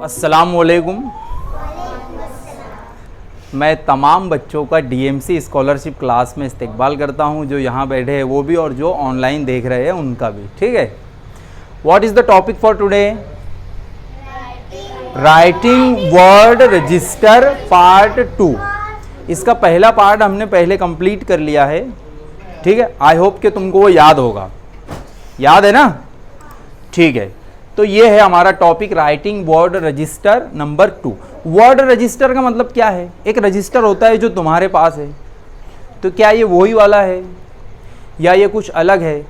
अस्सलामुअलैकुम। मैं तमाम बच्चों का डीएमसी स्कॉलरशिप क्लास में इस्तकबाल करता हूं, जो यहाँ बैठे हैं वो भी और जो ऑनलाइन देख रहे हैं उनका भी। ठीक है, what is the topic for today? Writing word register part 2। इसका पहला पार्ट हमने पहले कंप्लीट कर लिया है। ठीक है, आई होप कि तुमको वो याद होगा। याद है ना? ठीक है, तो ये है हमारा topic writing word register number 2। Word register का मतलब क्या है? एक रजिस्टर होता है जो तुम्हारे पास है, तो क्या ये वही वाला है या ये कुछ अलग है?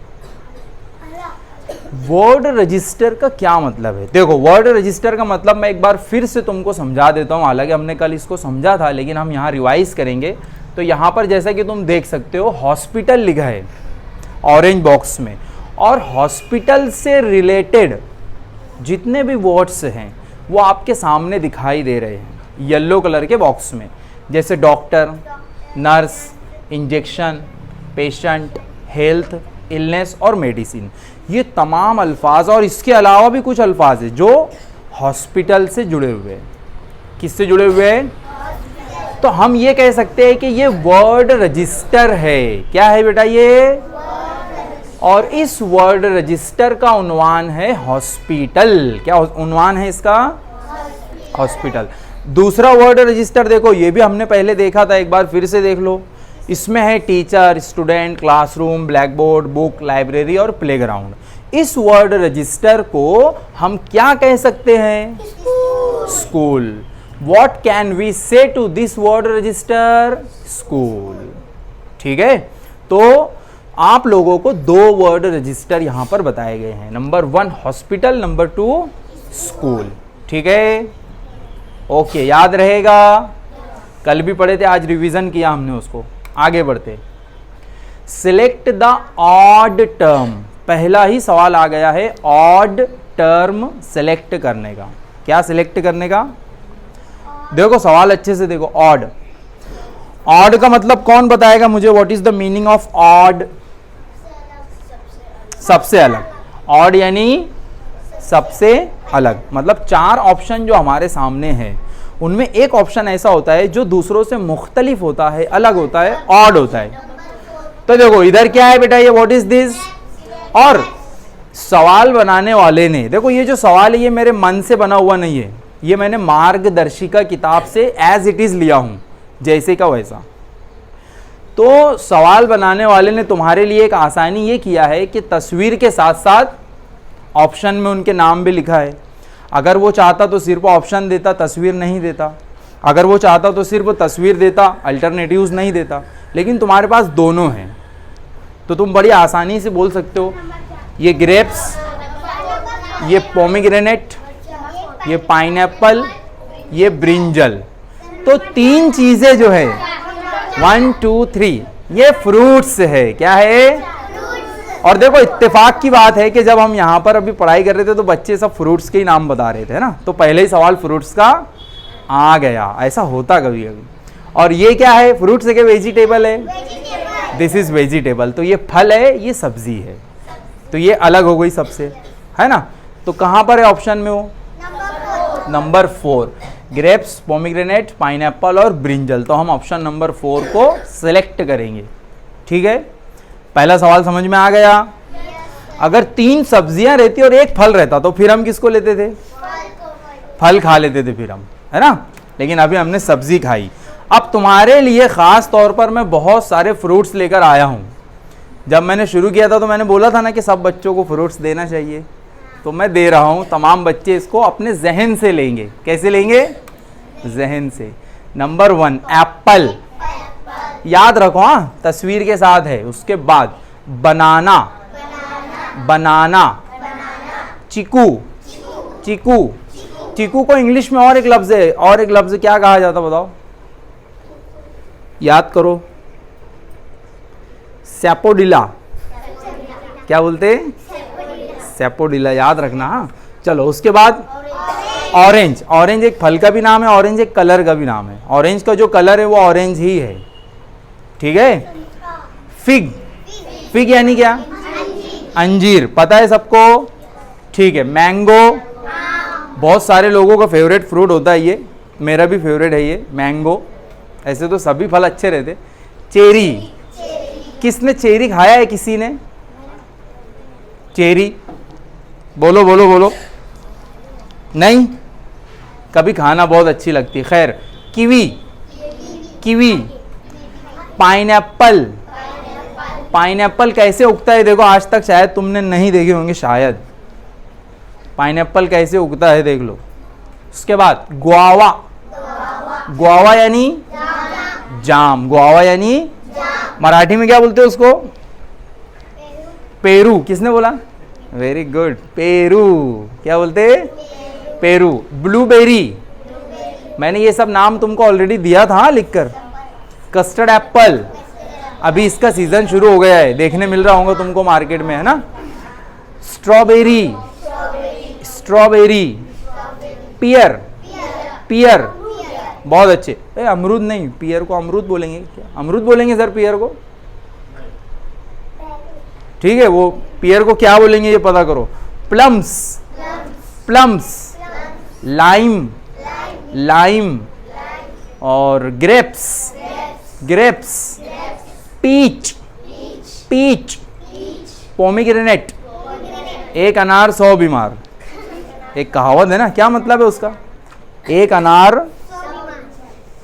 वर्ड रजिस्टर का क्या मतलब है? देखो, वर्ड रजिस्टर का मतलब मैं एक बार फिर से तुमको समझा देता हूँ। हालांकि हमने कल इसको समझा था, लेकिन हम यहाँ रिवाइज करेंगे। तो यहाँ पर जैसा कि तुम देख सकते हो, हॉस्पिटल लिखा है ऑरेंज बॉक्स में, और हॉस्पिटल से रिलेटेड जितने भी वर्ड्स हैं वो आपके सामने दिखाई दे रहे हैं येलो कलर के बॉक्स में, जैसे doctor, nurse, injection, patient, health, illness और मेडिसिन। ये तमाम अल्फाज, और इसके अलावा भी कुछ अल्फाज हैं जो हॉस्पिटल से जुड़े हुए हैं। किससे जुड़े हुए हैं? तो हम ये कह सकते हैं कि ये वर्ड रजिस्टर है। क्या है बेटा ये? और इस वर्ड रजिस्टर का उन्वान है हॉस्पिटल। क्या उन्वान है इसका? हॉस्पिटल। दूसरा वर्ड रजिस्टर देखो, ये भी हमने पहले देखा था, एक बार फिर से देख लो। इसमें है teacher, student, classroom, black board, book, library और प्लेग्राउंड। इस वर्ड रजिस्टर को हम क्या कह सकते हैं? School. What can we say to this word register? School. ठीक है, तो आप लोगों को दो वर्ड रजिस्टर यहां पर बताए गए हैं। Number 1 hospital, number 2 school. ठीक है, ओके, याद रहेगा। कल भी पढ़े थे, आज रिवीजन किया हमने उसको। आगे बढ़ते। Select the odd term. पहला ही सवाल आ गया है, ऑड टर्म सिलेक्ट करने का। क्या सिलेक्ट करने का? देखो सवाल अच्छे से देखो। ऑड, ऑड का मतलब कौन बताएगा मुझे? What is the meaning of odd? सबसे अलग। ऑड यानी सबसे अलग, मतलब 4 ऑप्शन जो हमारे सामने हैं उनमें एक ऑप्शन ऐसा होता है जो दूसरों से मुख्तलिफ होता है, अलग होता है, ऑड होता है। तो देखो इधर क्या है बेटा, ये व्हाट इज दिस? और सवाल बनाने वाले ने, देखो ये जो सवाल है ये मेरे मन से बना हुआ नहीं है, ये मैंने मार्गदर्शिका किताब से एज इट इज लिया हूं, जैसे का वैसा। तो सवाल बनाने वाले ने तुम्हारे लिए एक आसानी ये किया है कि तस्वीर के साथ साथ ऑप्शन में उनके नाम भी लिखा है। अगर वो चाहता तो सिर्फ ऑप्शन देता, तस्वीर नहीं देता। अगर वो चाहता तो सिर्फ तस्वीर देता, अल्टरनेटिव्स नहीं देता। लेकिन तुम्हारे पास दोनों हैं, तो तुम बड़ी आसानी से बोल सकते हो ये ग्रेप्स, ये पोमीग्रेनेट, ये पाइनएप्पल, ये ब्रिंजल। तो 3 चीजें जो है 1 2 3 ये फ्रूट्स है। क्या है? और देखो इत्तेफाक की बात है कि जब हम यहाँ पर अभी पढ़ाई कर रहे थे तो बच्चे सब फ्रूट्स के ही नाम बता रहे थे ना, तो पहले ही सवाल फ्रूट्स का आ गया। ऐसा होता कभी कभी। और ये क्या है? फ्रूट्स है कि वेजिटेबल है? This is vegetable. तो ये फल है, ये सब्जी है, तो ये अलग हो गई सबसे, है ना? तो कहाँ पर है ऑप्शन में वो? नंबर 4, ग्रेप्स, पोमीग्रेनेट, पाइनएप्पल और ब्रिंजल। तो हम ऑप्शन नंबर 4 को सिलेक्ट करेंगे। ठीक है, पहला सवाल समझ में आ गया। अगर 3 सब्जियां रहती और 1 फल रहता तो फिर हम किसको लेते थे? फल खा लेते थे फिर हम, है ना? लेकिन अभी हमने सब्जी खाई। अब तुम्हारे लिए खास तौर पर मैं बहुत सारे फ्रूट्स लेकर आया हूं। जब मैंने शुरू किया था तो मैंने बोला था ना कि सब बच्चों को फ्रूट्स देना चाहिए, तो मैं दे रहा हूं। तमाम बच्चे इसको अपने जहन से लेंगे। कैसे लेंगे? जहन से। नंबर 1 एप्पल, याद रखो, हाँ, तस्वीर के साथ है। उसके बाद बनाना, बनाना, चीकू, चीकू, चीकू को इंग्लिश में और एक लफ्ज है, और एक लफ्ज क्या कहा जाता बताओ? याद करो। सैपोडिला। क्या बोलते? सैपोडिला, याद रखना। हाँ, चलो उसके बाद ऑरेंज। ऑरेंज एक फल का भी नाम है, ऑरेंज एक कलर का भी नाम है। ऑरेंज का जो कलर है वो ऑरेंज ही है। ठीक है। फिग, फिग यानी क्या? अंजीर, पता है सबको? ठीक है। मैंगो, बहुत सारे लोगों का फेवरेट फ्रूट होता है ये, मेरा भी फेवरेट है ये, मैंगो। ऐसे तो सभी फल अच्छे रहते। चेरी, किसने चेरी खाया है? किसी ने चेरी? बोलो बोलो बोलो। नहीं, कभी खाना बहुत अच्छी लगती है। खैर, कीवी, कीवी। पाइनएप्पल, पाइनएप्पल कैसे उगता है? देखो, आज तक शायद तुमने नहीं देखे होंगे, शायद। पाइनएप्पल कैसे उगता है देख लो। उसके बाद गुआवा, गुआवा यानी जाम, गुआवा यानी मराठी में क्या बोलते हैं उसको? पेरू। किसने बोला? Very good, Peru. क्या बोलते? पेरू। ब्लूबेरी, मैंने ये सब नाम तुमको ऑलरेडी दिया था लिखकर। कस्टर्ड एप्पल, अभी इसका सीजन शुरू हो गया है, देखने मिल रहा होगा तुमको मार्केट में, है ना। Strawberry, strawberry. पियर, पियर, बहुत अच्छे। अमरूद नहीं, पियर को अमरूद बोलेंगे क्या? अमरूद बोलेंगे सर पियर को? ठीक है, वो पियर को क्या बोलेंगे ये पता करो। Plums, plums. Lime, lime. और grapes, grapes. Peach, peach. Pomegranate, एक अनार 100 बीमार। एक कहावत है ना, क्या मतलब है उसका? एक अनार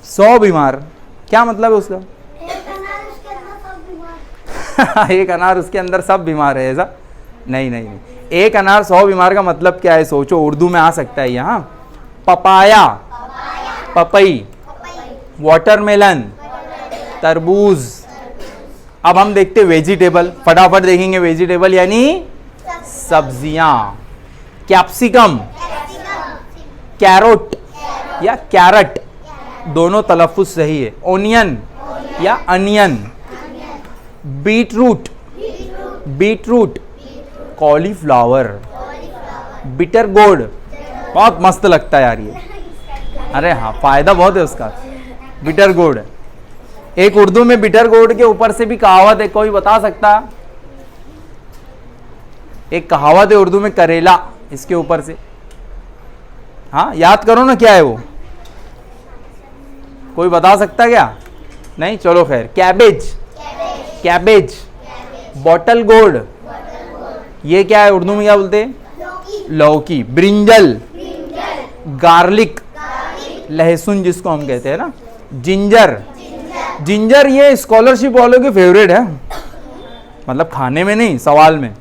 100 बीमार, क्या मतलब है उसका? एक अनार उसके अंदर सब बीमार है, ऐसा नहीं, नहीं नहीं। एक अनार 100 बीमार का मतलब क्या है? सोचो, उर्दू में आ सकता है यहाँ। पपाया, पपई। वाटरमेलन, तरबूज। अब हम देखते वेजिटेबल, फटाफट देखेंगे। वेजिटेबल यानी सब्जियां। कैप्सिकम, कैरोट या कैरट, दोनों तलफ्फुज सही है। ओनियन या onion. Beetroot, beetroot. Cauliflower. Bitter gourd, बहुत मस्त लगता है यार ये। अरे हाँ, फायदा बहुत है उसका, बिटर गोर्ड। एक उर्दू में बिटर गोर्ड के ऊपर से भी कहावत है, कोई बता सकता? एक कहावत है उर्दू में, करेला, इसके ऊपर से। हाँ, याद करो ना, क्या है वो? कोई बता सकता क्या? नहीं, चलो खैर। Cabbage, cabbage. बॉटल गोर्ड, ये क्या है उर्दू में, क्या बोलते हैं? लौकी। ब्रिंजल, गार्लिक, लहसुन जिसको हम कहते हैं ना। जिंजर, जिंजर ये स्कॉलरशिप वालों के फेवरेट है, मतलब खाने में नहीं, सवाल में।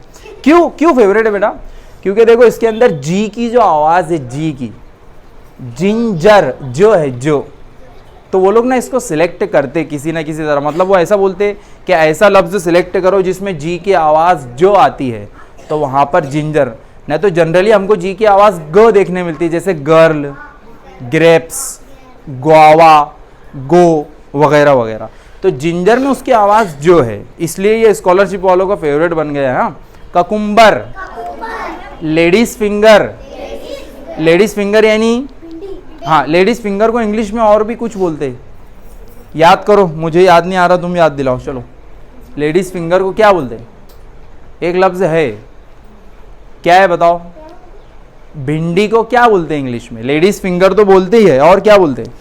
क्यों क्यों फेवरेट है बेटा? क्योंकि देखो इसके अंदर जी की जो आवाज है, जी की, जिंजर जो है, जो, तो वो लोग ना इसको सिलेक्ट करते किसी ना किसी तरह, मतलब वो ऐसा बोलते कि ऐसा लफ्ज सिलेक्ट करो जिसमें जी की आवाज जो आती है, तो वहां पर जिंजर। नहीं तो जनरली हमको जी की आवाज ग देखने मिलती है, जैसे गर्ल, ग्रेप्स, गुआवा, गो वगैरह वगैरह। तो जिंजर में उसकी आवाज जो है, इसलिए ये स्कॉलरशिप वालों का फेवरेट बन गया है। हाँ, cucumber, ladies finger. Ladies finger यानी, हाँ, लेडीज फिंगर को इंग्लिश में और भी कुछ बोलते हैं, याद करो, मुझे याद नहीं आ रहा, तुम याद दिलाओ। चलो, लेडीज फिंगर को क्या बोलते हैं? एक लफ्ज है, क्या है बताओ? भिंडी को क्या बोलते हैं इंग्लिश में? लेडीज फिंगर तो बोलते ही है, और क्या बोलते हैं?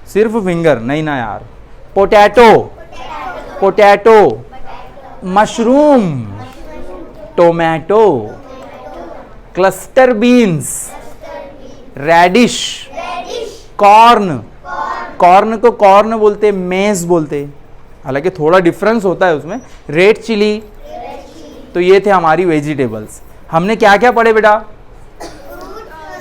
सिर्फ फिंगर नहीं ना यार। Potato, potato. Mushroom, tomato. Cluster beans, radish. Corn, corn को कॉर्न बोलते, मेज बोलते, हालांकि थोड़ा डिफरेंस होता है उसमें। Red chilli. तो ये थे हमारी वेजिटेबल्स। हमने क्या क्या पढ़े बेटा?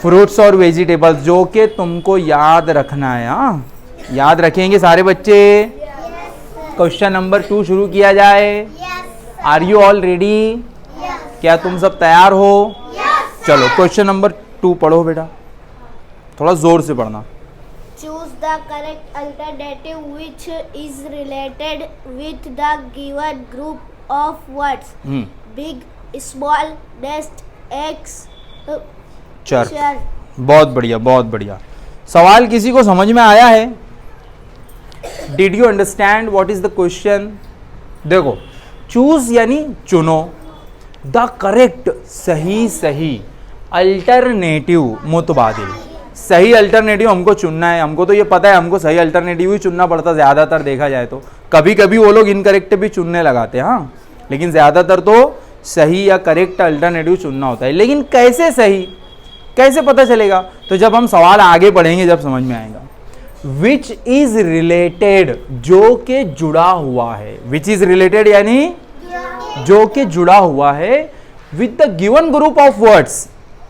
फ्रूट्स और वेजिटेबल्स, जो कि तुमको याद रखना है। हाँ, याद रखेंगे सारे बच्चे। क्वेश्चन नंबर 2 शुरू किया जाए। Are you all ready? क्या तुम सब तैयार हो? चलो, क्वेश्चन नंबर 2 पढ़ो बेटा, थोड़ा जोर से पढ़ना। Choose the correct alternative which is related with the given group of words. Big, small, nest, eggs, चर। chair. बहुत बढ़िया, बहुत बढ़िया। सवाल किसी को समझ में आया है? Did you understand what is the question? देखो, चूज यानी चुनो, द करेक्ट, सही सही, अल्टरनेटिव, मुतबादिल। सही अल्टरनेटिव हमको चुनना है। हमको तो ये पता है हमको सही अल्टरनेटिव ही चुनना पड़ता, ज़्यादातर देखा जाए तो। कभी कभी वो लोग इनकरेक्ट भी चुनने लगाते हैं, हाँ, लेकिन ज़्यादातर तो सही या करेक्ट अल्टरनेटिव चुनना होता है। लेकिन कैसे सही, कैसे पता चलेगा? तो जब हम सवाल आगे पढ़ेंगे जब समझ में आएगा। विच इज रिलेटेड, जो के जुड़ा हुआ है। विच इज रिलेटेड यानी जो के जुड़ा हुआ है with the given group of words,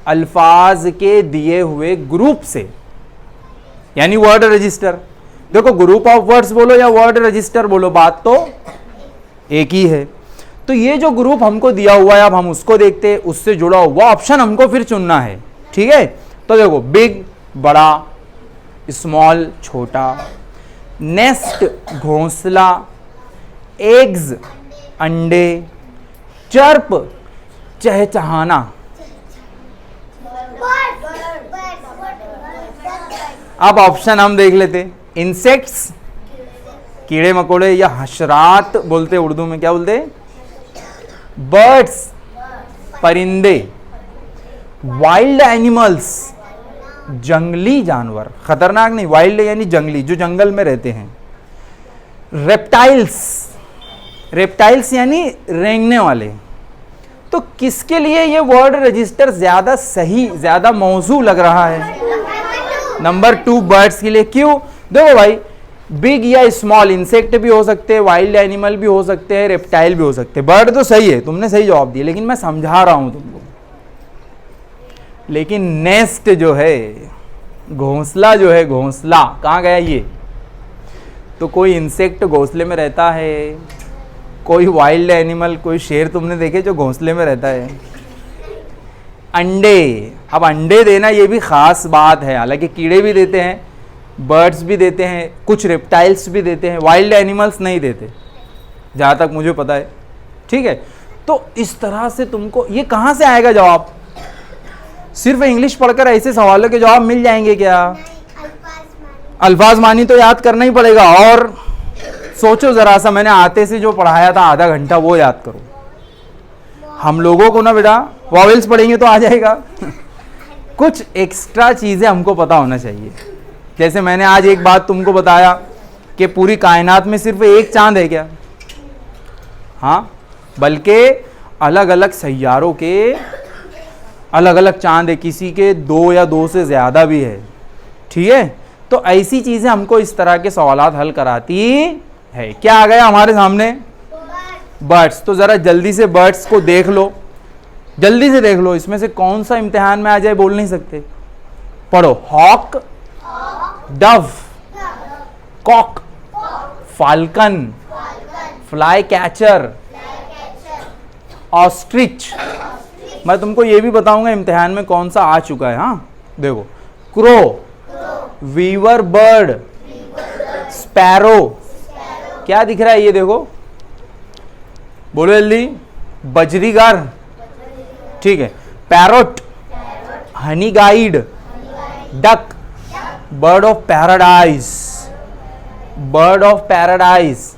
अल्फाज के दिए हुए ग्रुप से, यानी वर्ड रजिस्टर। देखो ग्रुप ऑफ वर्ड्स बोलो या वर्ड रजिस्टर बोलो, बात तो एक ही है। तो ये जो ग्रुप हमको दिया हुआ है, अब हम उसको देखते हैं, उससे जुड़ा हुआ ऑप्शन हमको फिर चुनना है, ठीक है। तो देखो बिग बड़ा, स्मॉल छोटा, नेस्ट घोंसला, एग्स अंडे, चर्प चहचहाना। अब ऑप्शन हम देख लेते। इंसेक्ट्स कीड़े मकोड़े या हशरात बोलते उर्दू में, क्या बोलते? बर्ड्स परिंदे, वाइल्ड एनिमल्स जंगली जानवर, खतरनाक नहीं, वाइल्ड यानी जंगली, जो जंगल में रहते हैं। रेप्टाइल्स, रेप्टाइल्स यानी रेंगने वाले। तो किसके लिए ये वर्ड रजिस्टर ज्यादा सही, ज्यादा मौजू लग रहा है? नंबर 2 बर्ड्स के लिए। क्यों? देखो भाई, बिग या स्मॉल इंसेक्ट भी हो सकते हैं, वाइल्ड एनिमल भी हो सकते हैं, रेप्टाइल भी हो सकते हैं। बर्ड तो सही है, तुमने सही जवाब दिया, लेकिन मैं समझा रहा हूं तुमको। लेकिन नेस्ट जो है, घोंसला जो है, घोंसला कहाँ गया ये? तो कोई इंसेक्ट घोंसले में रहता है, कोई वाइल्ड एनिमल, कोई शेर तुमने देखे जो घोंसले में रहता है। अंडे, अब अंडे देना ये भी खास बात है, हालांकि कीड़े भी देते हैं, बर्ड्स भी देते हैं, कुछ रेप्टाइल्स भी देते हैं, वाइल्ड एनिमल्स नहीं देते जहाँ तक मुझे पता है, ठीक है। तो इस तरह से तुमको ये कहाँ से आएगा जवाब? सिर्फ इंग्लिश पढ़कर ऐसे सवालों के जवाब मिल जाएंगे क्या? अल्फाज मानी तो याद करना ही पड़ेगा। और सोचो जरा सा, मैंने आते से जो पढ़ाया था आधा घंटा, वो याद करो। हम लोगों को ना बेटा वॉवेल्स पढ़ेंगे तो आ जाएगा। कुछ एक्स्ट्रा चीज़ें हमको पता होना चाहिए। जैसे मैंने आज एक बात तुमको बताया कि पूरी कायनात में सिर्फ एक चांद है क्या? हाँ, बल्कि अलग अलग सैयारों के अलग अलग चांद है, किसी के 2 या 2 से ज़्यादा भी है, ठीक है। तो ऐसी चीज़ें हमको इस तरह के सवालात हल कराती है। क्या आ गया हमारे सामने? बर्ड्स। तो ज़रा जल्दी से बर्ड्स को देख लो, जल्दी से देख लो, इसमें से कौन सा इम्तिहान में आ जाए बोल नहीं सकते। पढ़ो। Hawk, dove, cock, falcon, flycatcher, ostrich. मैं तुमको ये भी बताऊंगा इम्तिहान में कौन सा आ चुका है। हाँ देखो, क्रो, वीवर बर्ड, स्पैरो, क्या दिख रहा है ये देखो, बोलो जल्दी। बजरीगार, ठीक है। Parrot, Honey guide, duck, bird of paradise, bird of paradise,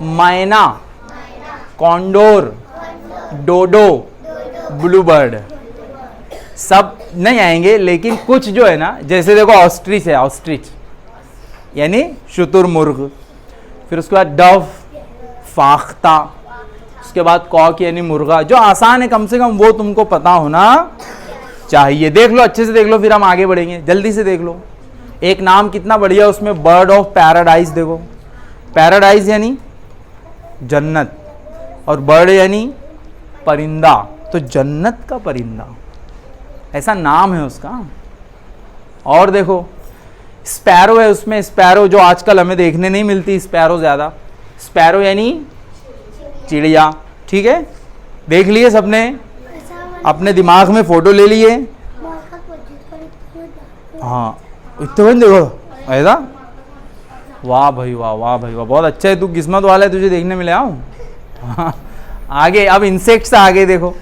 मैना, कॉन्डोर, डोडो, ब्लू बर्ड। सब नहीं आएंगे, लेकिन कुछ जो है ना, जैसे देखो ऑस्ट्रिच है, ऑस्ट्रिच यानी शुतुरमुर्ग, फिर उसके बाद डव, फाख्ता, उसके बाद कॉक यानी मुर्गा। जो आसान है कम से कम वो तुमको पता होना चाहिए। देख लो, अच्छे से देख लो, फिर हम आगे बढ़ेंगे। जल्दी से देख लो। एक नाम कितना बढ़िया उसमें, बर्ड ऑफ पैराडाइज। देखो, पैराडाइज यानी जन्नत और बर्ड यानी परिंदा, तो जन्नत का परिंदा, ऐसा नाम है उसका। और देखो स्पैरो है उसमें, स्पैरो जो आजकल हमें देखने नहीं मिलती, स्पैरो ज़्यादा। स्पैरो यानी चिड़िया, ठीक है। देख लिए सबने, अपने दिमाग में फोटो ले लिए। हाँ इतने देखो ऐसा, वाह भाई वाह, वाह भाई वाह, बहुत अच्छा है तू, किस्मत वाला है, तुझे देखने मिले। आऊँ हाँ। आगे अब इंसेक्ट्स आगे देखो,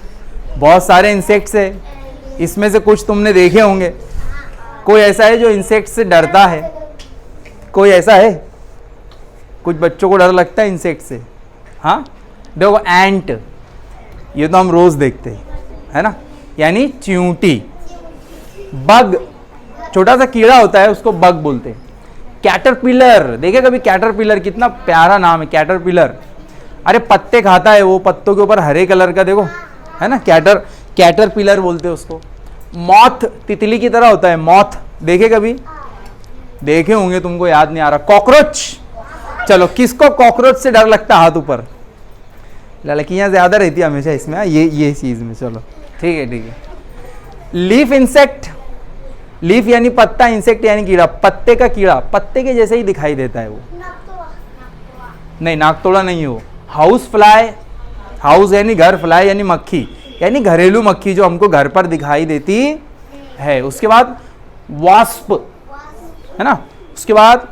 बहुत सारे इंसेक्ट्स है, इसमें से कुछ तुमने देखे होंगे। कोई ऐसा है जो इंसेक्ट से डरता है? कोई ऐसा है? कुछ बच्चों को डर लगता है इंसेक्ट से? हाँ देखो एंट, ये तो हम रोज देखते हैं, है ना। यानी चींटी। बग, छोटा सा कीड़ा होता है, उसको बग बोलते हैं। कैटरपिलर, देखे कभी कैटरपिलर, कितना प्यारा नाम है कैटरपिलर। अरे पत्ते खाता है वो, पत्तों के ऊपर हरे कलर का देखो है ना, कैटरपिलर बोलते हैं उसको। मॉथ, तितली की तरह होता है मॉथ, देखे कभी? देखे होंगे, तुमको याद नहीं आ रहा। कॉकरोच, चलो किसको कॉकरोच से डर लगता है? हाथ ऊपर। लड़कियां ज्यादा रहती है हमेशा इसमें, ये चीज में। चलो ठीक है ठीक है। लीफ इंसेक्ट, लीफ यानी पत्ता, इंसेक्ट यानी कीड़ा। पत्ते का कीड़ा, पत्ते के जैसे ही दिखाई देता है वो। नहीं, नाकतोड़ा नहीं हो। हाउस फ्लाई, हाउस यानी घर, फ्लाई यानी मक्खी, यानी घरेलू मक्खी जो हमको घर पर दिखाई देती है। उसके बाद वास्प है ना। उसके बाद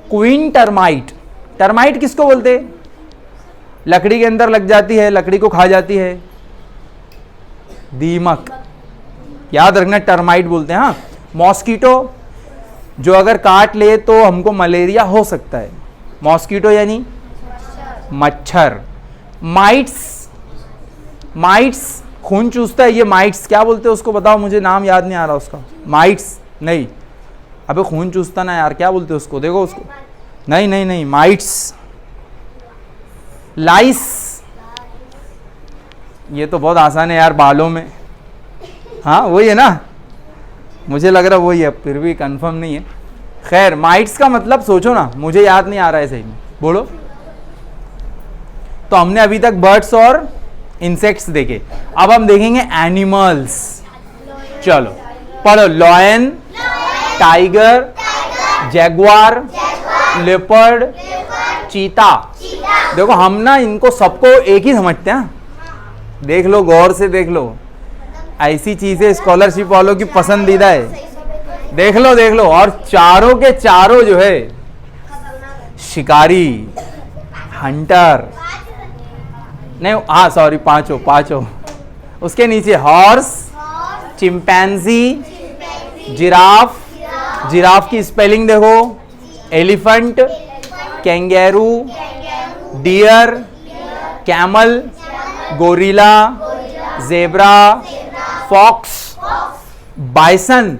क्वीन टर्माइट, टर्माइट किसको बोलते हैं? लकड़ी के अंदर लग जाती है, लकड़ी को खा जाती है। दीमक, याद रखना, टर्माइट बोलते हैं। हाँ, मॉस्किटो, जो अगर काट ले तो हमको मलेरिया हो सकता है। मॉस्किटो यानी मच्छर। माइट्स, माइट्स खून चूसता है, ये माइट्स क्या बोलते हैं उसको बताओ मुझे, नाम याद नहीं आ रहा उसका। माइट्स नहीं, अबे खून चूसता ना यार, क्या बोलते हैं उसको? देखो उसको, नहीं नहीं नहीं, माइट्स। लाइस, ये तो बहुत आसान है यार, बालों में। हाँ वही है ना, मुझे लग रहा वही है, फिर भी कंफर्म नहीं है। खैर, माइट्स का मतलब सोचो ना, मुझे याद नहीं आ रहा है सही में, बोलो। तो हमने अभी तक बर्ड्स और इंसेक्ट्स देखे, अब हम देखेंगे एनिमल्स। चलो पढ़ो। लॉयन, टाइगर, जैगुआर, लेपर्ड, चीता। देखो हम ना इनको सबको एक ही समझते हैं, देख लो गौर से, देख लो, ऐसी चीजें स्कॉलरशिप वालों की पसंदीदा है। देख लो देख लो, और चारों के चारों जो है शिकारी, हंटर, नहीं हाँ सॉरी, पांचों। उसके नीचे हॉर्स, चिंपैंजी, जिराफ, जिराफ की स्पेलिंग देखो, elephant, kangaroo, deer, camel, gorilla, zebra, fox, bison,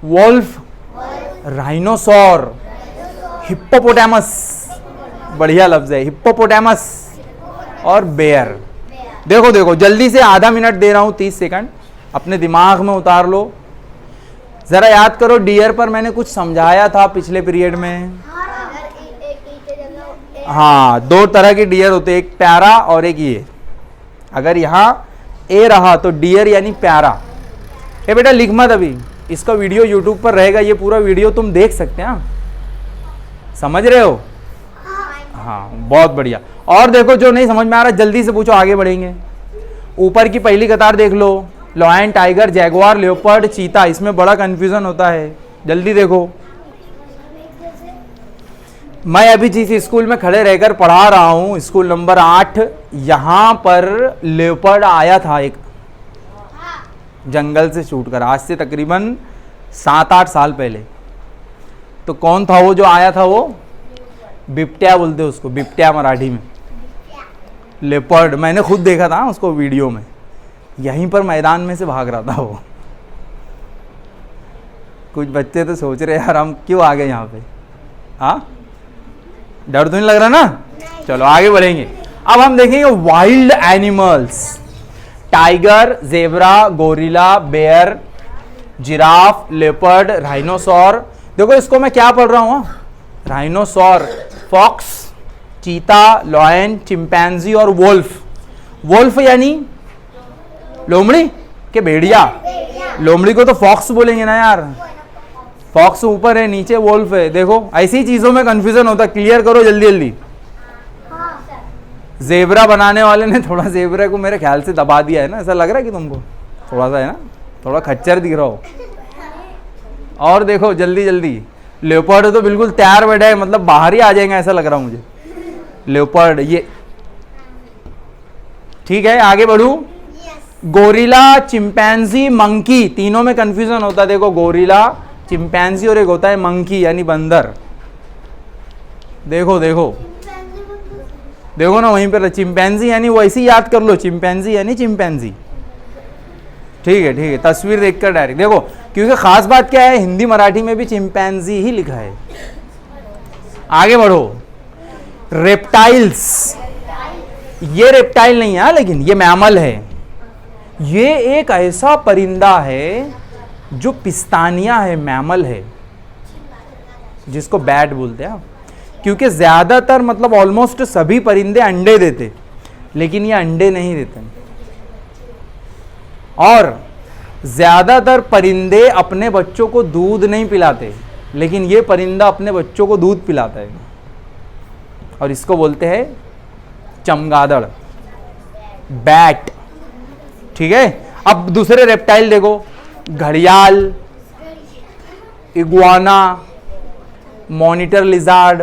wolf, rhinoceros, hippopotamus, बढ़िया लफ्ज है हिप्पोपोटामस, और बेयर। देखो देखो जल्दी से, आधा मिनट दे रहा हूं, 30 सेकंड अपने दिमाग में उतार लो, जरा याद करो। डियर पर मैंने कुछ समझाया था पिछले पीरियड में। हाँ, दो तरह के डियर होते हैं, एक प्यारा और एक ये। अगर यहाँ ए रहा तो डियर यानी प्यारा। ए बेटा लिख मत अभी, इसका वीडियो यूट्यूब पर रहेगा, ये पूरा वीडियो तुम देख सकते हैं। समझ रहे हो? हाँ बहुत बढ़िया। और देखो जो नहीं समझ में आ रहा जल्दी से पूछो, आगे बढ़ेंगे। ऊपर की पहली कतार देख लो, लॉयन, टाइगर, जैगुआर, लेपर्ड, चीता, इसमें बड़ा कंफ्यूजन होता है, जल्दी देखो। मैं अभी जिस स्कूल में खड़े रहकर पढ़ा रहा हूं, स्कूल नंबर 8, यहां पर लेपर्ड आया था एक, जंगल से छूट कर, आज से तकरीबन 7-8 साल पहले। तो कौन था वो जो आया था? वो बिबट्या बोलते उसको, बिबट्या मराठी में, लेपर्ड। मैंने खुद देखा था उसको वीडियो में, यहीं पर मैदान में से भाग रहा था वो। कुछ बच्चे तो सोच रहे यार हम क्यों आ गए यहाँ पे। हाँ, डर तो नहीं लग रहा ना? चलो आगे बढ़ेंगे। अब हम देखेंगे wild animals. Tiger, zebra, gorilla, bear, giraffe, leopard, rhinoceros. देखो इसको मैं क्या पढ़ रहा हूँ, rhinoceros, fox, cheetah, lion, chimpanzee और वोल्फ। वोल्फ यानी लोमड़ी के भेड़िया। लोमड़ी को तो फॉक्स बोलेंगे ना यार, फॉक्स ऊपर है, नीचे वोल्फ है। देखो ऐसी चीजों में कंफ्यूजन होता है, क्लियर करो जल्दी जल्दी। जेब्रा बनाने वाले ने थोड़ा जेब्रा को मेरे ख्याल से दबा दिया है ना, ऐसा लग रहा है कि तुमको थोड़ा सा है ना, थोड़ा खच्चर दिख रहा हो। और देखो जल्दी जल्दी, लेपर्ड तो बिल्कुल तैयार बैठा है, मतलब बाहर ही आ जाएंगे ऐसा लग रहा मुझे। लेपर्ड ये ठीक है, आगे बढ़ू। गोरिल्ला, चिंपैंजी, मंकी, तीनों में कंफ्यूजन होता है। देखो गोरिल्ला, चिंपैंजी और एक होता है मंकी यानी बंदर। देखो देखो देखो ना वहीं पर चिंपैंजी यानी वैसे ही याद कर लो, चिंपैंजी यानी चिंपैंजी। ठीक है, तस्वीर देखकर डायरेक्ट देखो, क्योंकि खास बात क्या है, हिंदी मराठी में भी चिंपैंजी ही लिखा है। आगे बढ़ो, रेप्टाइल्स, ये रेप्टाइल नहीं है लेकिन ये मैमल है। ये एक ऐसा परिंदा है जो पिस्तानिया है, मैमल है, जिसको बैट बोलते हैं, क्योंकि ज्यादातर मतलब ऑलमोस्ट सभी परिंदे अंडे देते, लेकिन ये अंडे नहीं देते। और ज्यादातर परिंदे अपने बच्चों को दूध नहीं पिलाते, लेकिन ये परिंदा अपने बच्चों को दूध पिलाता है, और इसको बोलते हैं चमगादड़, बैट। ठीक है, अब दूसरे रेप्टाइल देखो, घड़ियाल, iguana, monitor lizard,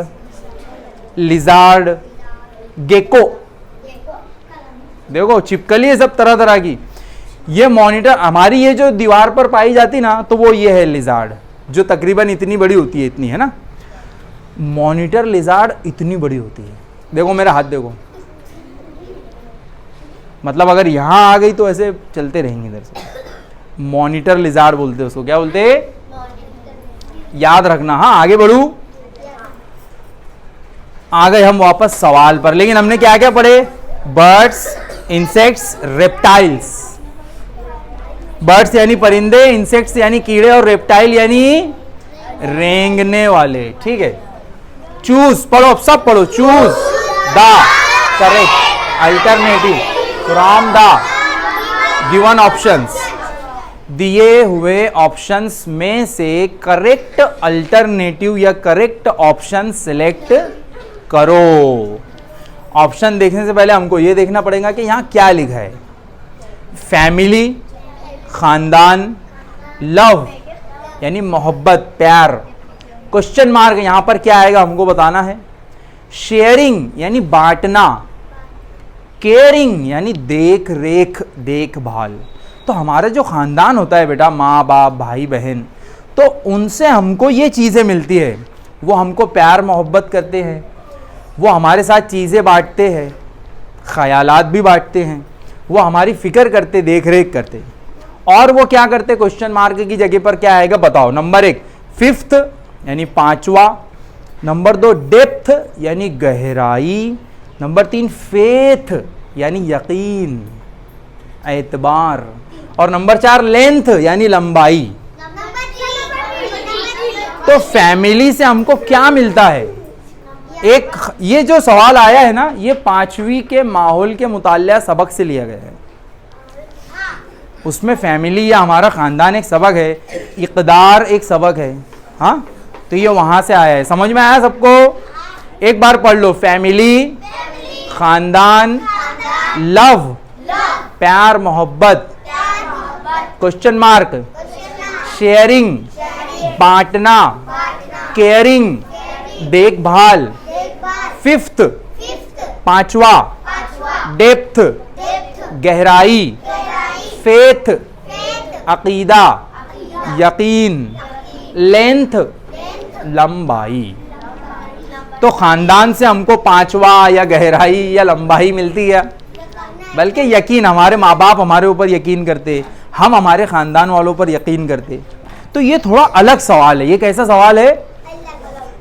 lizard, gecko, देखो छिपकली है सब तरह तरह की। ये मॉनिटर, हमारी ये जो दीवार पर पाई जाती ना, तो वो ये है लिजार्ड, जो तकरीबन इतनी बड़ी होती है, इतनी है ना। मॉनिटर लिजार्ड इतनी बड़ी होती है, देखो मेरा हाथ देखो, मतलब अगर यहां आ गई तो ऐसे चलते रहेंगे इधर से। मॉनिटर लिजार्ड बोलते हैं उसको, क्या बोलते हैं, याद रखना। हाँ, आगे बढ़ू, आ गए हम वापस सवाल पर, लेकिन हमने क्या क्या पढ़े, बर्ड्स, इंसेक्ट्स, रेप्टाइल्स। बर्ड्स यानी परिंदे, इंसेक्ट्स यानी कीड़े, और रेप्टाइल यानी रेंगने वाले। ठीक है, चूज पढ़ो, सब पढ़ो, choose the correct alternative from the given options. दिए हुए ऑप्शंस में से करेक्ट अल्टरनेटिव या करेक्ट ऑप्शन सिलेक्ट करो। ऑप्शन देखने से पहले हमको यह देखना पड़ेगा कि यहां क्या लिखा है। फैमिली, खानदान, लव यानी मोहब्बत, प्यार, क्वेश्चन मार्क, यहां पर क्या आएगा हमको बताना है। शेयरिंग यानी बांटना, केयरिंग यानी देख रेख, देखभाल। तो हमारा जो खानदान होता है बेटा, माँ बाप, भाई बहन, तो उनसे हमको ये चीज़ें मिलती है। वो हमको प्यार मोहब्बत करते हैं, वो हमारे साथ चीज़ें बांटते हैं, ख्यालात भी बांटते हैं, वो हमारी फिक्र करते, देख रेख करते। और वो क्या करते, क्वेश्चन मार्क की जगह पर क्या आएगा बताओ। नंबर 1 फिफ्थ यानी पांचवा, नंबर 2 डेप्थ यानी गहराई, नंबर 3 फेथ यानी यकीन, एतबार, और नंबर 4 लेंथ यानी लंबाई। तो फैमिली से हमको क्या मिलता है। एक ये जो सवाल आया है ना, ये 5वीं के माहौल के मुताल्लिक़ सबक से लिया गया है। उसमें फैमिली या हमारा खानदान एक सबक है, इक़दार एक सबक है। हाँ, तो ये वहां से आया है। समझ में आया सबको? एक बार पढ़ लो, फैमिली, खानदान, लव प्यार मोहब्बत, क्वेश्चन मार्क, शेयरिंग बांटना, केयरिंग देखभाल, फिफ्थ पांचवा, डेप्थ गहराई, फेथ अकीदा, यकीन, लेंथ लंबाई। तो खानदान से हमको पांचवा या गहराई या लंबाई मिलती है, बल्कि यकीन, हमारे माँ बाप हमारे ऊपर यकीन करते, हम हमारे खानदान वालों पर यकीन करते। तो ये थोड़ा अलग सवाल है। ये कैसा सवाल है?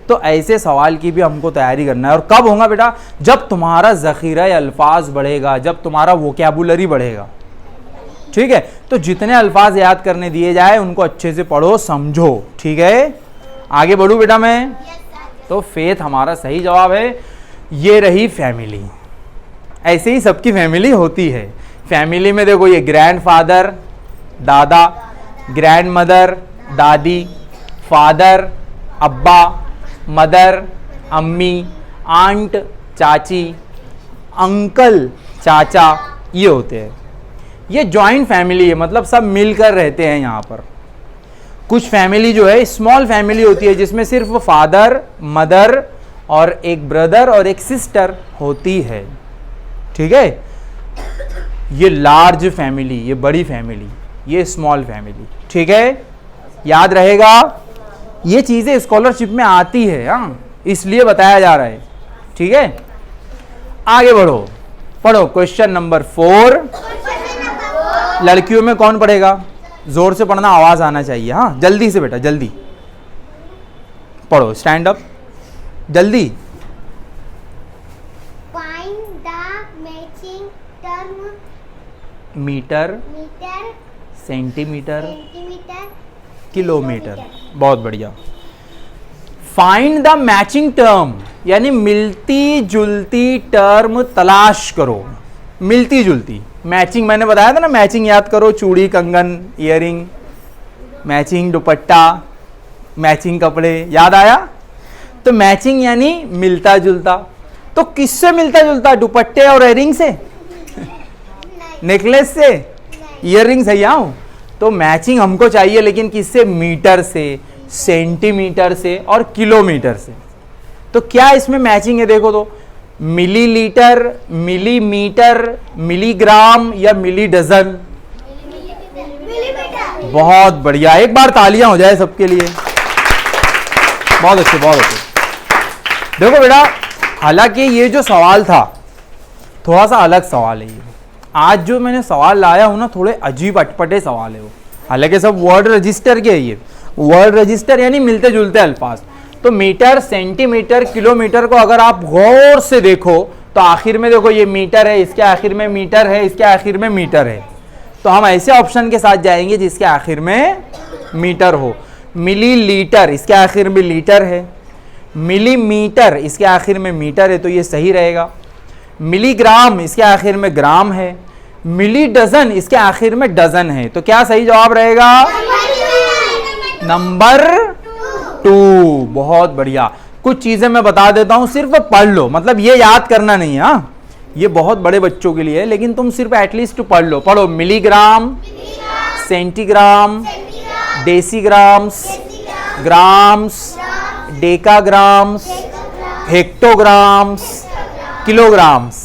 तो ऐसे सवाल की भी हमको तैयारी करना है। और कब होगा बेटा? जब तुम्हारा ज़ख़ीरा अल्फाज बढ़ेगा, जब तुम्हारा वोकैबुलरी बढ़ेगा। ठीक है, तो जितने अल्फाज याद करने दिए जाए उनको अच्छे से पढ़ो, समझो। ठीक है, आगे बढ़ूँ बेटा मैं? तो फेथ हमारा सही जवाब है। ये रही फैमिली। ऐसे ही सबकी फैमिली होती है। फैमिली में देखो, ये ग्रैंडफादर दादा, ग्रैंड मदर दादी, फादर अब्बा, मदर अम्मी, आंट चाची, अंकल चाचा, ये होते हैं। ये जॉइंट फैमिली है, मतलब सब मिलकर रहते हैं यहाँ पर। कुछ फैमिली जो है स्मॉल फैमिली होती है, जिसमें सिर्फ फादर मदर और एक ब्रदर और एक सिस्टर होती है। ठीक है, ये लार्ज फैमिली, ये बड़ी फैमिली, ये स्मॉल फैमिली। ठीक है, याद रहेगा। ये चीज़ें स्कॉलरशिप में आती है, हाँ, इसलिए बताया जा रहा है। ठीक है, आगे बढ़ो, पढ़ो क्वेश्चन नंबर 4। लड़कियों में कौन पढ़ेगा? जोर से पढ़ना, आवाज आना चाहिए। हाँ, जल्दी से बेटा, जल्दी पढ़ो, स्टैंड अप, जल्दी। Find the matching term metre, meter, centimetre, centimeter, kilometre. बहुत बढ़िया। फाइंड द मैचिंग टर्म, यानी मिलती जुलती टर्म तलाश करो। मिलती जुलती, मैचिंग मैंने बताया था ना, मैचिंग याद करो, चूड़ी, कंगन, ईयरिंग, मैचिंग दुपट्टा, मैचिंग कपड़े, याद आया? तो मैचिंग यानी मिलता जुलता। तो किससे मिलता जुलता? दुपट्टे और ईयरिंग से, नेकलेस से, ईयरिंग से। आओ, तो मैचिंग हमको चाहिए, लेकिन किससे? मीटर से, सेंटीमीटर से और किलोमीटर से। तो क्या इसमें मैचिंग है? देखो तो, मिलीलीटर, मिलीमीटर, मिलीग्राम या मिली डजन? millimeter, बहुत बढ़िया, एक बार तालियां हो जाए सबके लिए। बहुत अच्छे, बहुत अच्छे। देखो बेटा, हालांकि ये जो सवाल था थोड़ा सा अलग सवाल है। ये आज जो मैंने सवाल लाया हूं ना, थोड़े अजीब अटपटे सवाल है वो। हालांकि सब वर्ड रजिस्टर के है। ये वर्ड रजिस्टर यानी मिलते जुलते अल्फाज। तो मीटर, सेंटीमीटर, किलोमीटर को अगर आप गौर से देखो तो आखिर में देखो, ये मीटर है, इसके आखिर में मीटर है, इसके आखिर में मीटर है। तो हम ऐसे ऑप्शन के साथ जाएंगे जिसके आखिर में मीटर हो। मिलीलीटर, इसके आखिर में लीटर है। मिलीमीटर, इसके आखिर में मीटर है, तो ये सही रहेगा। मिलीग्राम, इसके आखिर में ग्राम है। मिली डजन, इसके आखिर में डजन है। तो क्या सही जवाब रहेगा? नंबर 2। बहुत बढ़िया। कुछ चीजें मैं बता देता हूं, सिर्फ पढ़ लो, मतलब ये याद करना नहीं है। हाँ, ये बहुत बड़े बच्चों के लिए है, लेकिन तुम सिर्फ एटलीस्ट पढ़ लो। पढ़ो, मिलीग्राम, सेंटीग्राम, डेसीग्राम्स, ग्राम्स, डेकाग्राम्स, हेक्टोग्राम्स, किलोग्राम्स।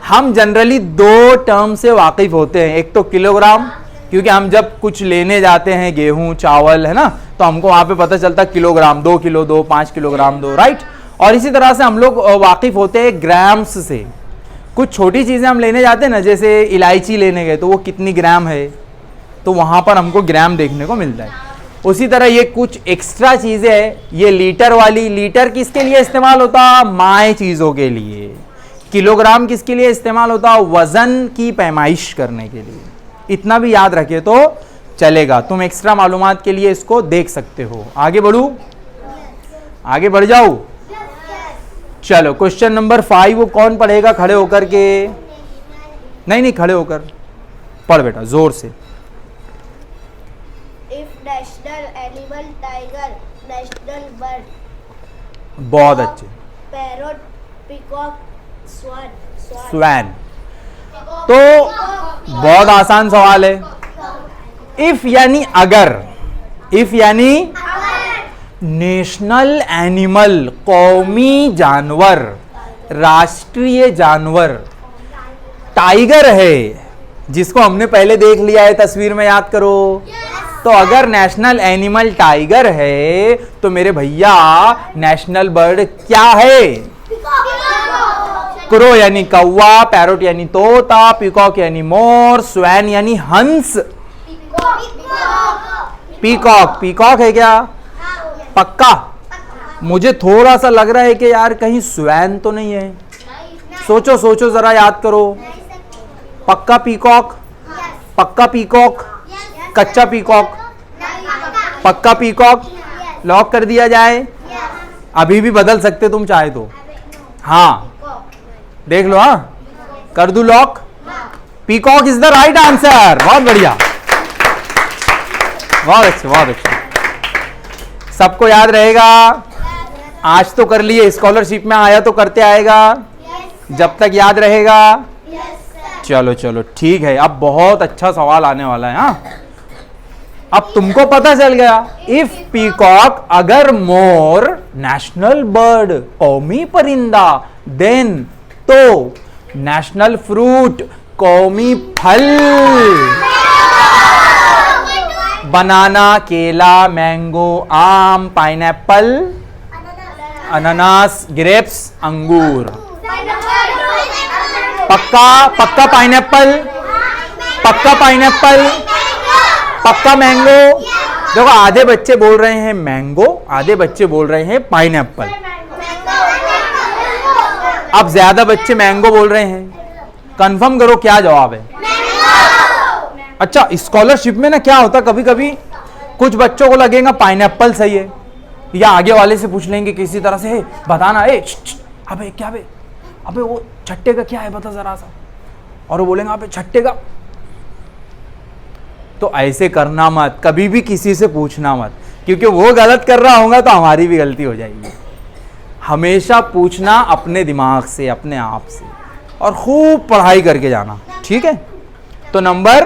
हम जनरली 2 टर्म से वाकिफ होते हैं। एक तो किलोग्राम, क्योंकि हम जब कुछ लेने जाते हैं, गेहूं, चावल, है ना, तो हमको वहां पे पता चलता है किलोग्राम, 2 किलो दो, 5 किलोग्राम दो, राइट। और इसी तरह से हम लोग वाकिफ होते हैं ग्राम्स से। कुछ छोटी चीजें हम लेने जाते हैं ना, जैसे इलायची लेने गए तो वो कितनी ग्राम है, तो वहां पर हमको ग्राम देखने को मिलता है। उसी तरह ये कुछ एक्स्ट्रा चीजें हैं, ये लीटर वाली, लीटर किसके लिए इस्तेमाल होता? माय चीजों के लिए। किलोग्राम किसके लिए इस्तेमाल होता? वजन की पैमाइश करने के लिए। इतना भी याद रखे तो चलेगा। तुम एक्स्ट्रा मालूमात के लिए इसको देख सकते हो। आगे बढ़ू, आगे बढ़ जाओ। चलो, क्वेश्चन नंबर 5 वो कौन पढ़ेगा खड़े होकर के? नहीं, खड़े होकर पढ़ बेटा, जोर से। if national animal tiger, national bird, बहुत अच्छे। parrot, peacock, swan, swan. तो बहुत आसान सवाल है। इफ यानी अगर, इफ यानी नेशनल एनिमल, कौमी जानवर, राष्ट्रीय जानवर टाइगर है, जिसको हमने पहले देख लिया है तस्वीर में, याद करो। तो अगर नेशनल एनिमल टाइगर है तो मेरे भैया नेशनल बर्ड क्या है? क्रो यानी कौवा, पैरोट यानी तोता, पीकॉक यानी मोर, स्वैन यानी हंस। पीकॉक, पीकॉक है क्या? पक्का? मुझे थोड़ा सा लग रहा है कि यार कहीं स्वैन तो नहीं है। सोचो सोचो जरा, याद करो। पक्का पीकॉक? पक्का पीकॉक? कच्चा पीकॉक? पक्का पीकॉक? लॉक कर दिया जाए? अभी भी बदल सकते तुम चाहे तो। हाँ, देख लो। हाँ, कर दूं lock? Peacock is the right answer. बहुत बढ़िया, बहुत अच्छे, बहुत अच्छे। सबको याद रहेगा? आज तो कर लिए, स्कॉलरशिप में आया तो करते आएगा, जब तक याद रहेगा। चलो चलो ठीक है। अब बहुत अच्छा सवाल आने वाला है। हाँ, अब तुमको पता चल गया। इफ पीकॉक, अगर मोर नेशनल बर्ड, कौमी परिंदा, देन तो नेशनल फ्रूट, कौमी फल, बनाना, केला, मैंगो, आम, पाइनएप्पल, अनानास, ग्रेप्स, अंगूर। पक्का? पक्का पाइनएप्पल? पक्का पाइनएप्पल, पक्का मैंगो। देखो आधे बच्चे बोल रहे हैं मैंगो, आधे बच्चे बोल रहे हैं पाइनएप्पल। अब ज्यादा बच्चे मैंगो बोल रहे हैं, कंफर्म करो क्या जवाब है। अच्छा, स्कॉलरशिप में ना क्या होता, कभी कभी कुछ बच्चों को लगेगा पाइनएप्पल सही है, या आगे वाले से पूछ लेंगे किसी तरह से, बताना, अबे क्या बे, अबे वो छट्टे का क्या है बता जरा सा, और वो बोलेंगे अबे छट्टे का। तो ऐसे करना मत, कभी भी किसी से पूछना मत, क्योंकि वो गलत कर रहा होगा तो हमारी भी गलती हो जाएगी। हमेशा पूछना अपने दिमाग से, अपने आप से, और खूब पढ़ाई करके जाना, ठीक है। तो नंबर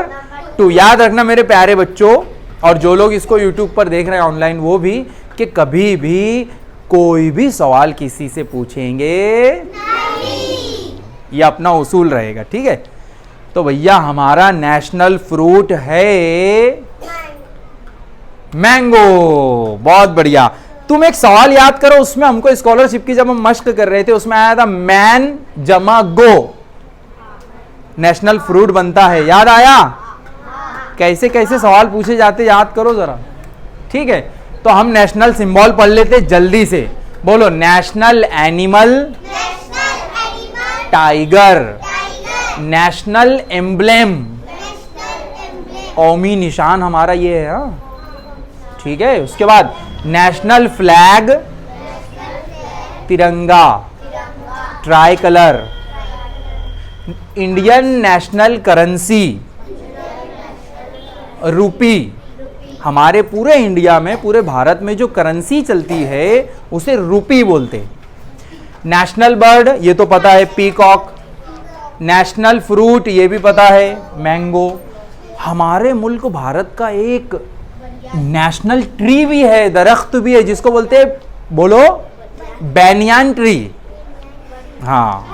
2 याद रखना मेरे प्यारे बच्चों, और जो लोग इसको YouTube पर देख रहे हैं ऑनलाइन वो भी, कि कभी भी कोई भी सवाल किसी से पूछेंगे नहीं, ये अपना उसूल रहेगा, ठीक है। तो भैया हमारा नेशनल फ्रूट है मैंगो। बहुत बढ़िया। तुम एक सवाल याद करो, उसमें हमको स्कॉलरशिप की जब हम मश्क कर रहे थे उसमें आया था मैन जमा गो, नेशनल फ्रूट बनता है, याद आया? कैसे कैसे सवाल पूछे जाते याद करो जरा, ठीक है। तो हम नेशनल सिंबल पढ़ लेते जल्दी से, बोलो national animal tiger, national emblem कौमी निशान हमारा ये है, ठीक है। उसके बाद नेशनल फ्लैग तिरंगा, try colour. Indian national currency रूपी, हमारे पूरे इंडिया में, पूरे भारत में जो करेंसी चलती है उसे रूपी बोलते हैं। नेशनल बर्ड ये तो पता है पीकॉक, नेशनल फ्रूट ये भी पता है मैंगो। हमारे मुल्क भारत का एक नेशनल ट्री भी है, दरख्त भी है, जिसको बोलते हैं, बोलो, बैनियान ट्री। हाँ,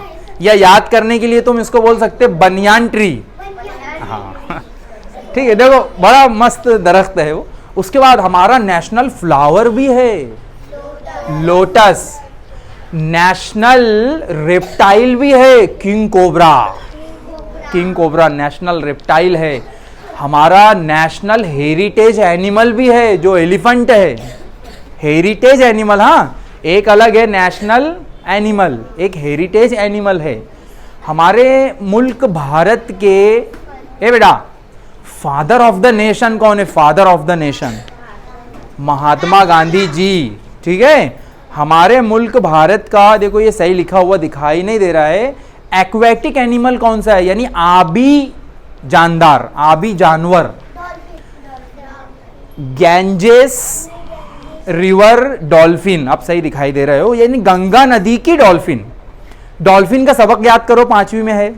या याद करने के लिए तुम इसको बोल सकते बनियान ट्री। हाँ ठीक है, देखो बड़ा मस्त दरख्त है वो। उसके बाद हमारा नेशनल फ्लावर भी है लोटस, नेशनल रेप्टाइल भी है king cobra, king cobra national reptile है। हमारा नेशनल हेरिटेज एनिमल भी है जो एलिफेंट है, हेरिटेज एनिमल। हाँ, एक अलग है नेशनल एनिमल, एक हेरिटेज एनिमल है। हमारे मुल्क भारत के, ए बेटा, फादर ऑफ द नेशन कौन है? Father of the nation Mahatma Gandhi ji, ठीक है। हमारे मुल्क भारत का, देखो ये सही लिखा हुआ दिखाई नहीं दे रहा है, एक्वेटिक एनिमल कौन सा है, यानी आबी जानदार, आबी जानवर, गैंजेस रिवर डॉल्फिन। अब सही दिखाई दे रहे हो, यानी गंगा नदी की डॉल्फिन। डॉल्फिन का सबक याद करो, 5वीं में है,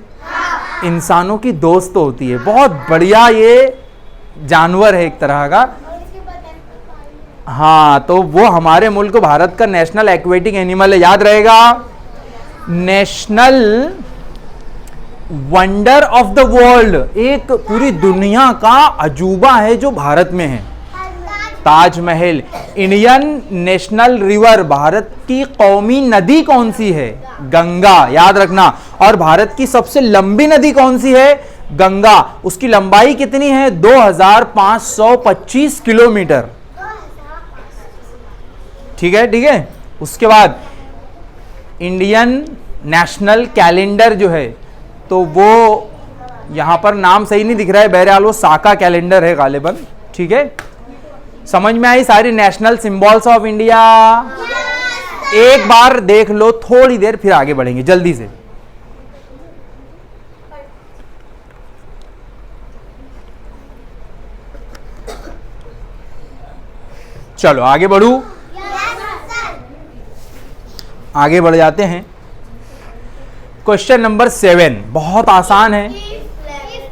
इंसानों की दोस्त होती है, बहुत बढ़िया ये जानवर है एक तरह का। हाँ, तो वो हमारे मुल्क भारत का नेशनल एक्वेटिक एनिमल है, याद रहेगा। National wonder of the world, एक पूरी दुनिया का अजूबा है जो भारत में है, Taj Mahal. Indian national river, Bharat की कौमी नदी कौन सी है? गंगा, याद रखना। और भारत की सबसे लंबी नदी कौन सी है? गंगा। उसकी लंबाई कितनी है? 2525 किलोमीटर, ठीक है, ठीक है। उसके बाद इंडियन नेशनल कैलेंडर जो है, तो वो यहां पर नाम सही नहीं दिख रहा है, बहरहाल वो साका कैलेंडर है गालिबन, ठीक है। समझ में आई सारी नेशनल सिंबल्स ऑफ इंडिया? एक बार देख लो थोड़ी देर, फिर आगे बढ़ेंगे जल्दी से। चलो आगे बढ़ू, आगे बढ़ जाते हैं। क्वेश्चन नंबर 7 बहुत आसान है,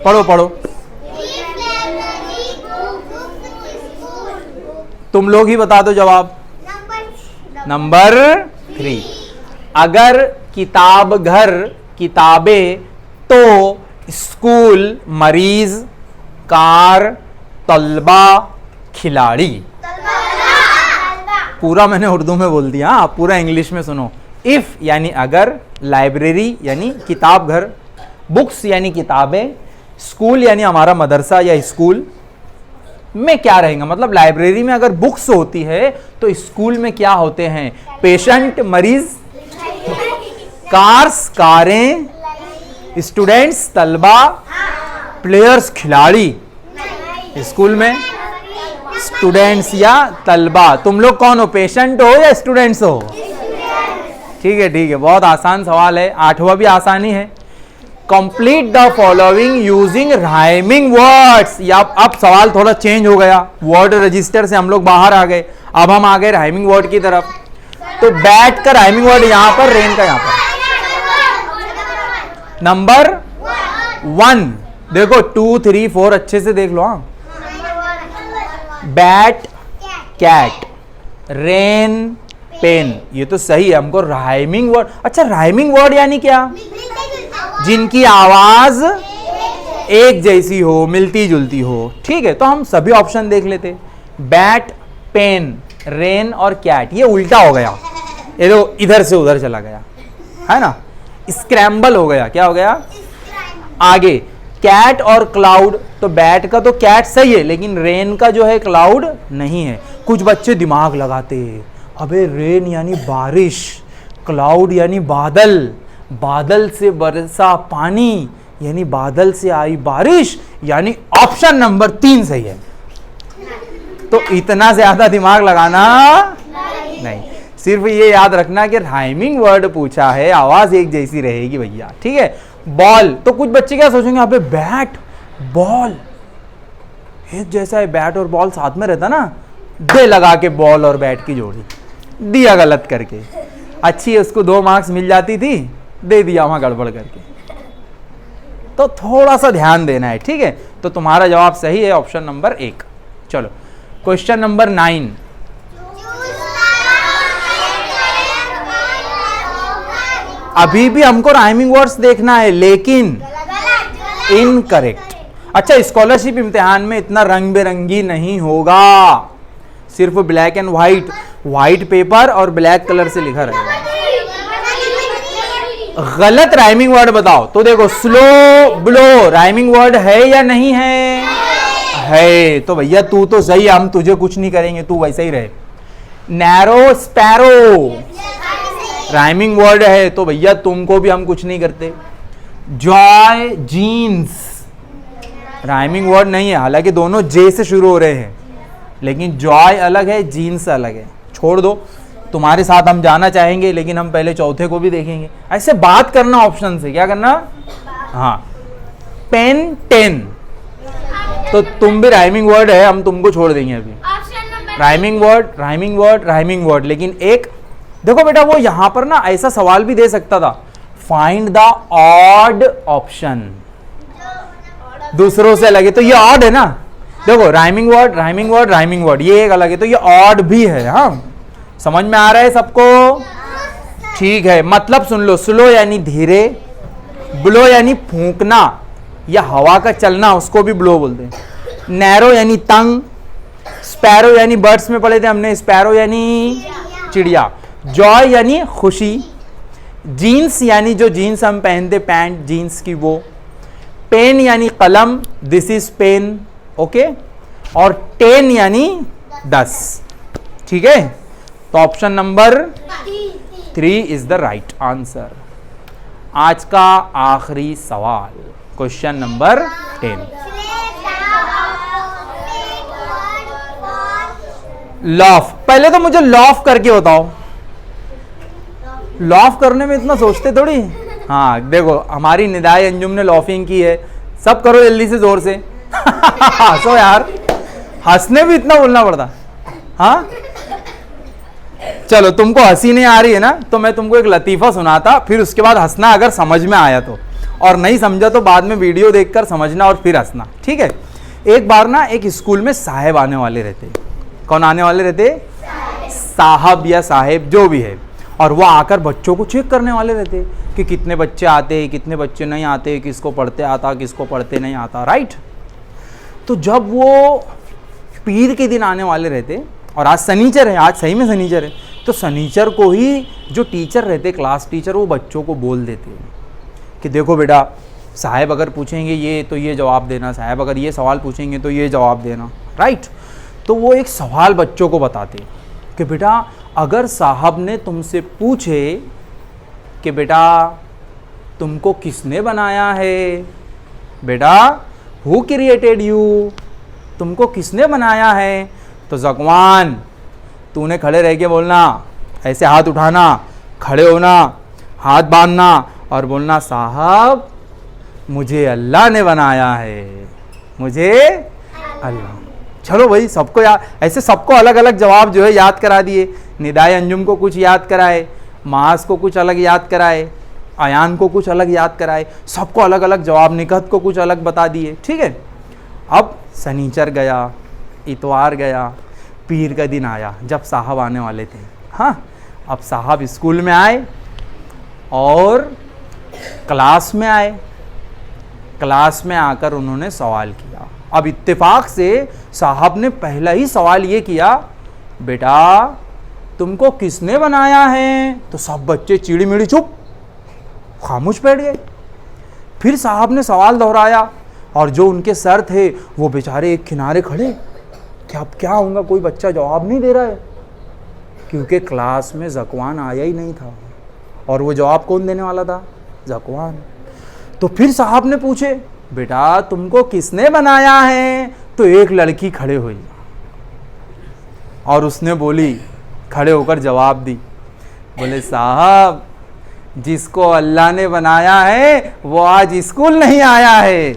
पढ़ो पढ़ो, तुम लोग ही बता दो जवाब। नंबर 3, अगर किताब घर किताबें तो स्कूल मरीज कार तलबा खिलाड़ी। पूरा मैंने उर्दू में बोल दिया, आप पूरा इंग्लिश में सुनो। इफ यानी अगर, लाइब्रेरी यानी किताब घर, बुक्स यानी किताबें, स्कूल यानी हमारा मदरसा या स्कूल में क्या रहेगा, मतलब लाइब्रेरी में अगर बुक्स होती है तो स्कूल में क्या होते हैं, पेशेंट मरीज, कार्स कारें, स्टूडेंट्स तलबा, प्लेयर्स खिलाड़ी। स्कूल में स्टूडेंट्स या तलबा। तुम लोग कौन हो, पेशेंट हो या स्टूडेंट्स हो? ठीक है, बहुत आसान सवाल है, 8वां भी आसानी है। Complete the following using rhyming words. या अब सवाल थोड़ा चेंज हो गया, वर्ड रजिस्टर से हम लोग बाहर आ गए, अब हम आ गए राइमिंग वर्ड की तरफ। तो बैट का राइमिंग वर्ड यहाँ पर, रेन का यहाँ पर। नंबर 1 देखो, 2 3 4 अच्छे से देख लो। हाँ, बैट कैट, रेन पेन, ये तो सही है। हमको राइमिंग वर्ड, अच्छा राइमिंग वर्ड यानी क्या, जिनकी आवाज एक जैसी हो, मिलती जुलती हो। ठीक है, तो हम सभी ऑप्शन देख लेते। बैट, पेन, रेन और कैट, ये उल्टा हो गया, ये तो इधर से उधर चला गया, है ना, स्क्रैम्बल हो गया। क्या हो गया? आगे कैट और क्लाउड, तो बैट का तो कैट सही है, लेकिन रेन का जो है क्लाउड नहीं है। कुछ बच्चे दिमाग लगाते, अबे रेन यानी बारिश, क्लाउड यानी बादल, बादल से बरसा पानी यानी बादल से आई बारिश, यानी ऑप्शन नंबर 3 सही है। तो इतना ज्यादा दिमाग लगाना नहीं, सिर्फ ये याद रखना कि राइमिंग वर्ड पूछा है, आवाज एक जैसी रहेगी भैया। ठीक है, बॉल, तो कुछ बच्चे क्या सोचेंगे, अबे बैट बॉल एक जैसा है, बैट और बॉल साथ में रहता ना, दे लगा के बॉल और बैट की जोड़ी, दिया गलत करके। अच्छी उसको 2 मार्क्स मिल जाती थी, दे दिया वहां गड़बड़ करके। तो थोड़ा सा ध्यान देना है। ठीक है, तो तुम्हारा जवाब सही है, ऑप्शन नंबर 1। चलो क्वेश्चन नंबर 9। अभी भी हमको राइमिंग वर्ड्स देखना है, लेकिन इनकरेक्ट। अच्छा, स्कॉलरशिप इम्तिहान में इतना रंग बिरंगी नहीं होगा, सिर्फ black and white, white paper और ब्लैक कलर से लिखा रहेगा। गलत राइमिंग वर्ड बताओ तो देखो, स्लो ब्लो राइमिंग वर्ड है या नहीं है? है। तो भैया तू तो सही, हम तुझे कुछ नहीं करेंगे, तू वैसे ही रहे। नैरो स्पैरो राइमिंग वर्ड है, तो भैया तुमको भी हम कुछ नहीं करते। जॉय जीन्स राइमिंग वर्ड नहीं है, हालांकि दोनों जे से शुरू हो रहे हैं, लेकिन जॉय अलग है, जीन्स अलग है। छोड़ दो, तुम्हारे साथ हम जाना चाहेंगे, लेकिन हम पहले चौथे को भी देखेंगे। ऐसे बात करना ऑप्शन से, क्या करना? हाँ, पेन टेन, तो तुम भी राइमिंग वर्ड है, हम तुमको छोड़ देंगे अभी। Rhyming word, rhyming word, rhyming word, लेकिन एक देखो बेटा, वो यहां पर ना ऐसा सवाल भी दे सकता था, फाइंड द ऑड ऑप्शन, दूसरों से लगे तो ये ऑड है ना। देखो rhyming word, rhyming word, rhyming word, ये एक अलग है, तो ये ऑड भी है। हाँ, समझ में आ रहा है सबको? ठीक है, मतलब सुन लो, स्लो यानी धीरे, ब्लो यानी फूंकना या हवा का चलना, उसको भी ब्लो बोलते हैं। नैरो यानी तंग, स्पैरो यानी बर्ड्स में पढ़े थे हमने, स्पैरो यानी चिड़िया। जॉय यानी खुशी, जीन्स यानी जो जीन्स हम पहनते, पैंट जीन्स की वो। पेन यानी कलम, दिस इज पेन, ओके। और 10 यानी 10। ठीक है, तो option number 3 is the right answer. आज का आखिरी सवाल, क्वेश्चन नंबर 10। लॉफ, पहले तो मुझे लॉफ करके बताओ, लॉफ करने में इतना सोचते थोड़ी। हाँ देखो, हमारी निदाई अंजुम ने लॉफिंग की है, सब करो जल्दी से जोर से। हंसो यार, हंसने भी इतना बोलना पड़ता। हाँ चलो, तुमको हंसी नहीं आ रही है ना, तो मैं तुमको एक लतीफ़ा सुनाता, फिर उसके बाद हंसना अगर समझ में आया तो, और नहीं समझा तो बाद में वीडियो देखकर समझना और फिर हंसना। ठीक है, एक बार ना एक स्कूल में साहब आने वाले रहते। कौन आने वाले रहते? साहब या साहेब जो भी है, और वो आकर बच्चों को चेक करने वाले रहते कि कितने बच्चे आते, कितने बच्चे नहीं आते, किसको पढ़ते आता, किसको पढ़ते नहीं आता, राइट। तो जब वो पीर के दिन आने वाले रहते, और आज शनिचर है, आज सही में शनिचर है, तो शनिचर को ही जो टीचर रहते, क्लास टीचर, वो बच्चों को बोल देते कि देखो बेटा, साहब अगर पूछेंगे ये तो ये जवाब देना, साहब अगर ये सवाल पूछेंगे तो ये जवाब देना, राइट। तो वो एक सवाल बच्चों को बताते कि बेटा अगर साहब ने तुमसे पूछे कि बेटा तुमको किसने बनाया है, बेटा हु क्रिएटेड यू, तुमको किसने बनाया है, तो ज़कवान तूने खड़े रह के बोलना, ऐसे हाथ उठाना, खड़े होना, हाथ बांधना और बोलना साहब मुझे अल्लाह ने बनाया है, मुझे अल्लाह। चलो भाई सबको याद, ऐसे सबको अलग अलग जवाब जो है याद करा दिए। निदाई अंजुम को कुछ याद कराए, मास को कुछ अलग याद कराए, अयान को कुछ अलग याद कराए, सबको अलग अलग जवाब, निकहत को कुछ अलग बता दिए, ठीक है। अब शनिचर गया, इतवार गया, पीर का दिन आया जब साहब आने वाले थे। हाँ, अब साहब स्कूल में आए और क्लास में आए, क्लास में आकर उन्होंने सवाल किया। अब इत्तेफाक से साहब ने पहला ही सवाल ये किया, बेटा तुमको किसने बनाया है, तो सब बच्चे चिड़ी मिड़ी चुप खामोश बैठ गए। फिर साहब ने सवाल दोहराया और जो उनके सर थे वो बेचारे एक किनारे खड़े कि अब क्या होगा, कोई बच्चा जवाब नहीं दे रहा है क्योंकि क्लास में ज़कवान आया ही नहीं था और वो जवाब कौन देने वाला था, ज़कवान। तो फिर साहब ने पूछे बेटा तुमको किसने बनाया है, तो एक लड़की खड़े हुई और उसने बोली, खड़े होकर जवाब दी, बोले साहब जिसको अल्लाह ने बनाया है वो आज स्कूल नहीं आया है।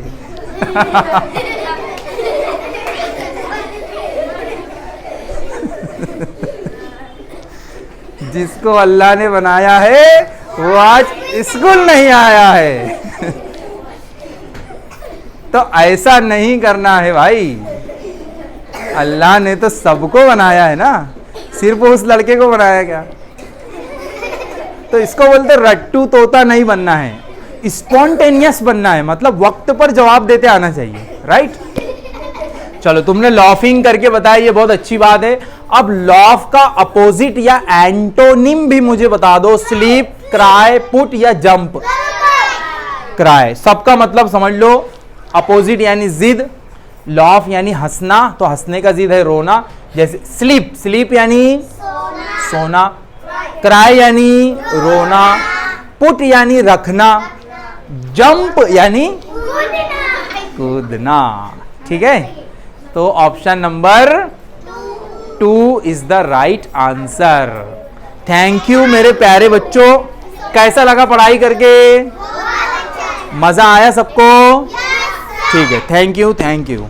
जिसको अल्लाह ने बनाया है वो आज स्कूल नहीं आया है। तो ऐसा नहीं करना है भाई, अल्लाह ने तो सबको बनाया है ना, सिर्फ उस लड़के को बनाया क्या। तो इसको बोलते रट्टू तोता नहीं बनना है, स्पॉन्टेनियस बनना है, मतलब वक्त पर जवाब देते आना चाहिए, राइट। चलो तुमने लॉफिंग करके बताया, ये बहुत अच्छी बात है। अब लॉफ का अपोजिट या एंटोनिम भी मुझे बता दो, स्लीप, क्राई, पुट या जंप। क्राई सबका मतलब समझ लो, अपोजिट यानी जिद, लॉफ यानी हंसना, तो हंसने का जिद है रोना, जैसे स्लीप, स्लीप यानी सोना, क्राई यानी रोना, पुट यानी रखना, जंप यानी कूदना, ठीक है। तो option number 2 is the right answer. Thank you मेरे प्यारे बच्चों, कैसा लगा पढ़ाई करके, मजा आया सबको, ठीक है, थैंक यू।